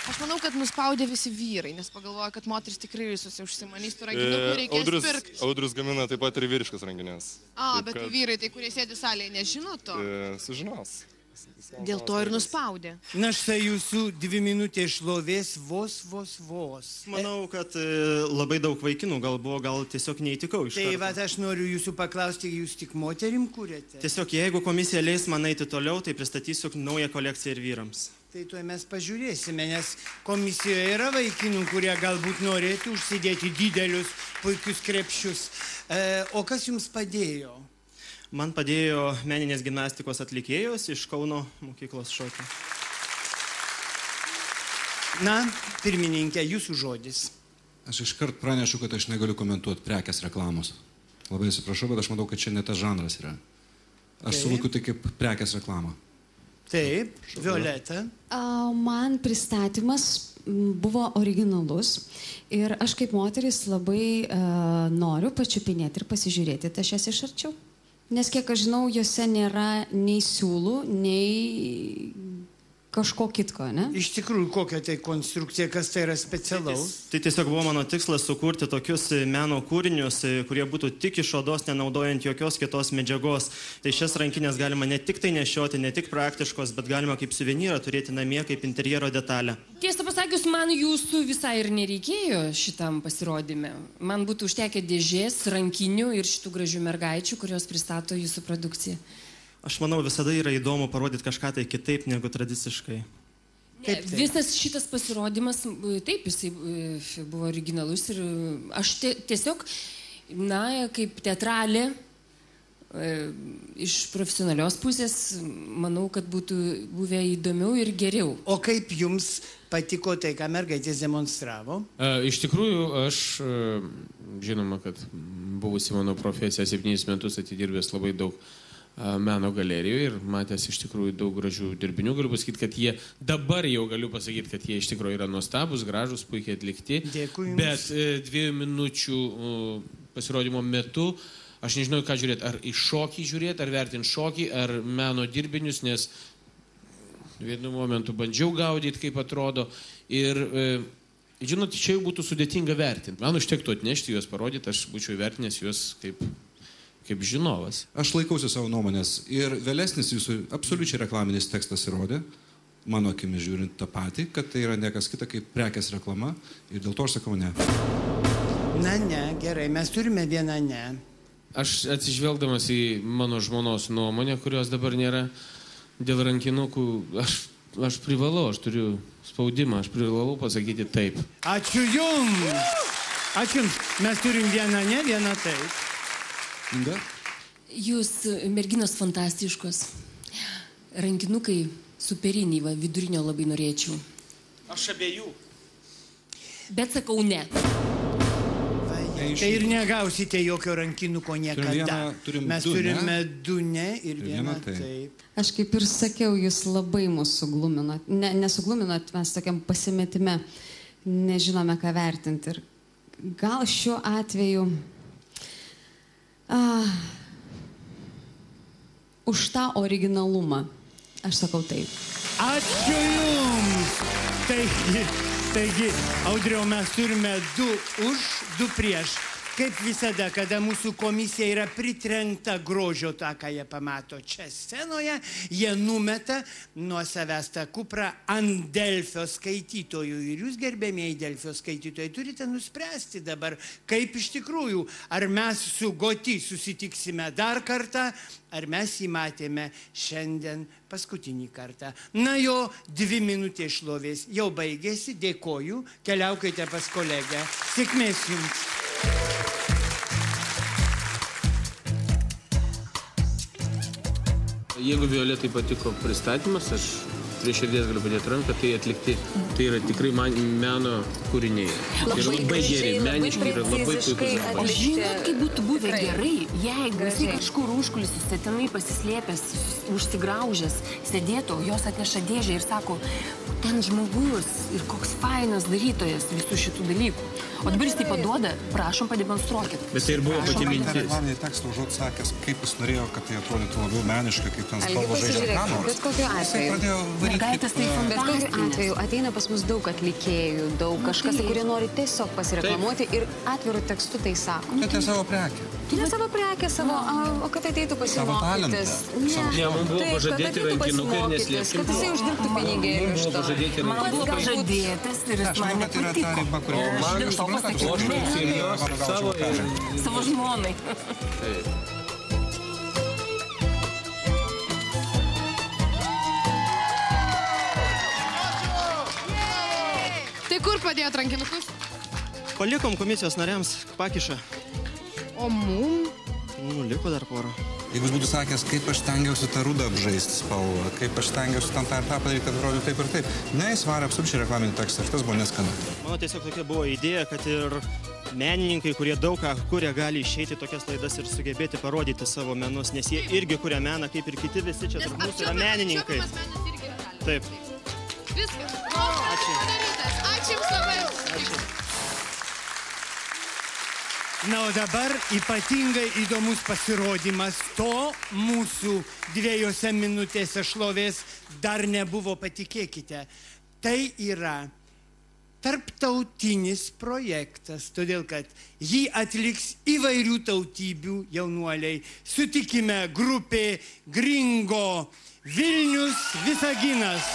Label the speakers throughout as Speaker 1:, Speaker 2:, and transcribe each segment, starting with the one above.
Speaker 1: Aš manau, kad nuspaudė visi vyrai, nes pagalvoja, kad moteris tikrai visus užsimanys tų rankinukų reikės pirkti.
Speaker 2: Audrius gamina taip pat ir vyriškas rankinės.
Speaker 1: Bet vyrai, tai kurie sėdi salėje, nežino to?
Speaker 2: Sužinos.
Speaker 1: Dėl to ir nuspaudė.
Speaker 3: Na štai jūsų 2 minutės šlovės vos.
Speaker 4: Manau, kad labai daug vaikinų gal tiesiog neįtikau iš karto.
Speaker 3: Tai va, aš noriu jūsų paklausti, jūs tik moterim kūrėte?
Speaker 4: Tiesiog jeigu komisija leis man eiti toliau, tai pristatysiu naują kolekciją ir vyrams.
Speaker 3: Tai tuoj mes pažiūrėsime, nes komisijoje yra vaikinų, kurie galbūt norėtų užsidėti didelius, puikius krepšius. O kas jums padėjo?
Speaker 4: Man padėjo meninės gimnastikos atlikėjos iš Kauno mokyklos šokio.
Speaker 3: Na, pirmininkė, jūsų žodis.
Speaker 5: Aš iškart pranešu, kad aš negaliu komentuoti prekės reklamos. Labai atsiprašau, bet aš manau, kad čia ne tas žanras yra. Aš suvokiu tai kaip prekės reklamą.
Speaker 3: Taip, Violeta.
Speaker 6: Man pristatymas buvo originalus ir aš kaip moteris labai noriu pačiupinėti ir pasižiūrėti tašias iš arčiau. Nes kiek aš žinau, jose nėra nei siūlų, nei kažko kitko, ne?
Speaker 3: Iš tikrųjų, kokia tai konstrukcija, kas tai yra specialaus?
Speaker 4: Tai tiesiog buvo mano tikslas sukurti tokius meno kūrinius, kurie būtų tik iš odos, nenaudojant jokios kitos medžiagos. Tai šias rankinės galima ne tik tai nešioti, ne tik praktiškos, bet galima kaip suvenyrą turėti namie, kaip interjero detalę.
Speaker 7: Tiesą pasakius, man jūsų visai ir nereikėjo šitam pasirodyme. Man būtų užtekę dėžės, rankinių ir šitų gražių mergaičių, kurios pristato jūsų produkciją.
Speaker 4: Aš manau, visada yra įdomu parodyti kažką tai kitaip negu tradiciškai.
Speaker 7: Visas šitas pasirodymas, taip, jisai buvo originalus ir aš tiesiog, kaip teatralė, iš profesionalios pusės, manau, kad būtų buvę įdomiau ir geriau.
Speaker 3: O kaip jums patiko tai, ką mergaitės demonstravo?
Speaker 8: Iš tikrųjų, aš, žinoma, kad buvusi mano profesija 7 metus atidirbęs labai daug meno galerijoje ir matęs iš tikrųjų daug gražių dirbinių. Galiu pasakyti, kad jie, dabar jau galiu pasakyti, kad jie iš tikrųjų yra nuostabus, gražus, puikiai atlikti.
Speaker 3: Dėkui jums.
Speaker 8: Bet 2 minučių pasirodymo metu aš nežinau, ką žiūrėti. Ar į šokį žiūrėti, ar vertinti šokį, ar meno dirbinius, nes vienu momentu bandžiau gaudyti, kaip atrodo. Ir, žinot, čia jau būtų sudėtinga vertinti. Man užtektų atnešti juos, parodyti, aš būčiau įvertinęs juos kaip žinovas.
Speaker 5: Aš laikausi savo nuomonės ir vėlesnis jūsų absoliučiai reklaminis tekstas įrodė, mano akimis žiūrint tą patį, kad tai yra niekas kita kaip prekės reklama ir dėl to aš sakau ne.
Speaker 3: Na ne, gerai, mes turime vieną ne.
Speaker 8: Aš atsižvelgdamas į mano žmonos nuomonę, kurios dabar nėra, dėl rankinukų, aš privalau, aš turiu spaudimą, aš privalau pasakyti taip.
Speaker 3: Ačiū jums! Ačiū jums! Mes turim vieną ne, vieną taip.
Speaker 5: Inga?
Speaker 7: Jūs merginos fantastiškos. Rankinukai superiniai, va, vidurinio labai norėčiau.
Speaker 4: Aš abiejų.
Speaker 7: Bet sakau ne.
Speaker 3: Tai ir negausite jokio rankinuko niekada. Mes turime 2 ne ir vieną taip.
Speaker 6: Aš kaip ir sakiau, jūs labai mus sugluminot. Nesugluminot, mes tokiam pasimetime nežinome, ką vertinti. Ir gal šiuo atveju už tą originalumą. Aš sakau taip.
Speaker 3: Ačiū jums! Taigi, Audriau, mes turime 2 už, 2 prieš. Kaip visada, kada mūsų komisija yra pritrenkta grožio tą, ką jie pamato čia scenoje, jie numeta nuo savęs tą kuprą ant Delfio skaitytojų. Ir jūs, gerbėmieji Delfio skaitytojai, turite nuspręsti dabar, kaip iš tikrųjų, ar mes su Goti susitiksime dar kartą, ar mes jį matėme šiandien paskutinį kartą. Na jo 2 minutės šlovės jau baigėsi, dėkoju, keliaukite pas kolegę. Sėkmės jums.
Speaker 8: Jeigu Violetai patiko pristatymas, aš prie širdies galiu padėti ranką, tai atlikti, tai yra tikrai meno kūriniai. Tai yra labai geri, meniški yra labai puikus darbai.
Speaker 7: O žinot, kaip būtų buvę gerai, jeigu jisai kažkur užkulisiuose tenai pasislėpęs, užsigraužęs, sėdėtų, jos atneša dėžę ir sako, ten žmogus ir koks fainas darytojas visų šitų dalykų. O dabar jis tai paduoda, prašom pademonstruokit.
Speaker 8: Bet tai ir buvo pati mintis.
Speaker 5: Reklaminį tekstą užuot sakęs, kaip jis norėjo, kad tai atrodytų labiau meniška, kaip ten spalva žaidžia ekrano.
Speaker 6: Bet kokiu atveju.
Speaker 5: Jisai pradėjo
Speaker 7: mergaitės tai
Speaker 6: Bet kuriuo
Speaker 7: fantastinės.
Speaker 6: atveju ateina pas mus daug atlikėjų, daug kažkas, kurie nori tiesiog pasireklamuoti ir atviru tekstu tai sako.
Speaker 9: Bet tai savo prekę.
Speaker 6: Ne savo prekę, savo, o kad ateitų pasimokytis.
Speaker 8: Ne, mums buvo pažadėti rankinukai ir neslėpkim.
Speaker 6: Kad jisai uždirbtų pinigėlių iš to.
Speaker 8: Buvo pažadėti
Speaker 7: Man
Speaker 8: rankinukai.
Speaker 7: buvo pažadėtas ir jis man nepatiko. Savo žmonai.
Speaker 1: Tai kur padėjot rankinukus?
Speaker 4: Palikom komisijos nariams, pakišą.
Speaker 1: O mum?
Speaker 4: Liko dar porą.
Speaker 9: Jeigu jis būtų sakęs, kaip aš stengiausi tą rudą apžaisti spalvą, kaip aš stengiausi tą ir tą padaryti, kad atrodytų taip ir taip. Ne, jis varė absoliučiai reklaminį tekstą ir tas buvo neskanu.
Speaker 4: Mano tiesiog tokia buvo idėja, kad ir menininkai, kurie daug ką kuria, gali išeiti tokias laidas ir sugebėti parodyti savo menus, nes jie irgi kuria meną, kaip ir kiti visi čia tarp mūsų yra menininkai. Taip.
Speaker 1: Viskas. Ačiū. Ačiū Jums labai. Ačiū.
Speaker 3: Na, o dabar ypatingai įdomus pasirodymas. To mūsų 2 minutėse šlovės dar nebuvo, patikėkite. Tai yra tarptautinis projektas, todėl kad jį atliks įvairių tautybių jaunuoliai. Sutikime grupė Gringo Vilnius Visaginas.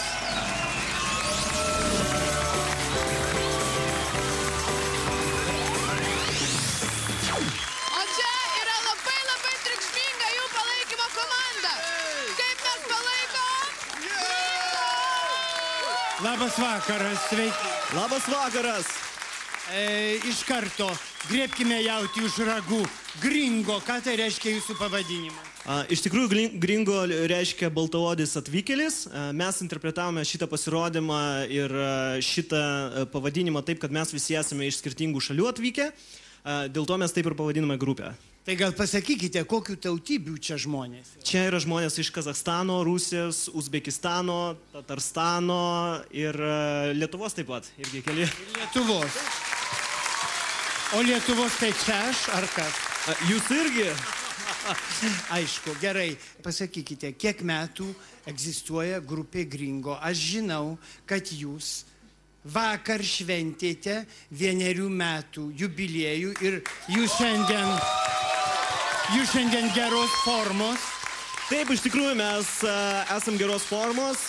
Speaker 3: Labas vakaras, sveiki.
Speaker 4: Labas vakaras.
Speaker 3: Iš karto griebkime jautį už ragų. Gringo, ką tai reiškia jūsų pavadinimu?
Speaker 4: Iš tikrųjų, Gringo reiškia baltaodis atvykėlis. Mes interpretavome šitą pasirodymą ir šitą pavadinimą taip, kad mes visi esame iš skirtingų šalių atvykę. Dėl to mes taip ir pavadiname grupę.
Speaker 3: Tai gal pasakykite, kokių tautybių čia žmonės?
Speaker 4: Čia yra žmonės iš Kazachstano, Rusijos, Uzbekistano, Tatarstano ir Lietuvos taip pat. Irgi keli.
Speaker 3: Lietuvos. O Lietuvos tai čia aš ar kas?
Speaker 4: Jūs irgi?
Speaker 3: Aišku, gerai. Pasakykite, kiek metų egzistuoja grupė Gringo? Aš žinau, kad jūs vakar šventėte 1 metų jubiliejų ir jūs šiandien geros formos.
Speaker 4: Taip, iš tikrųjų mes esam geros formos,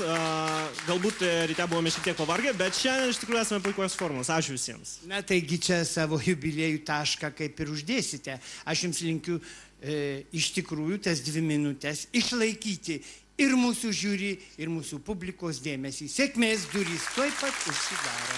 Speaker 4: galbūt ryte buvome šiek tiek pavargę, bet šiandien iš tikrųjų esame puikios formos. Ačiū visiems.
Speaker 3: Na, taigi čia savo jubiliejų tašką kaip ir uždėsite. Aš jums linkiu iš tikrųjų tas 2 minutės išlaikyti ir mūsų žiūri, ir mūsų publikos dėmesį. Sėkmės, durys tuoj pat užsidaro.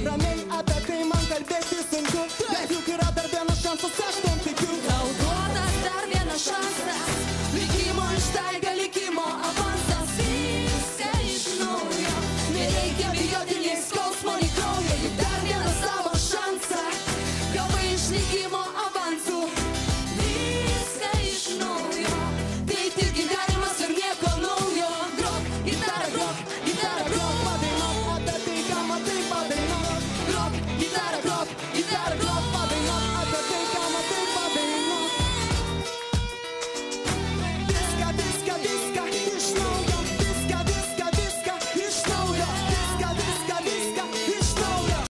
Speaker 10: Ramiai apie tai man kalbėti sunku, bet juk yra dar vienas šansas, aš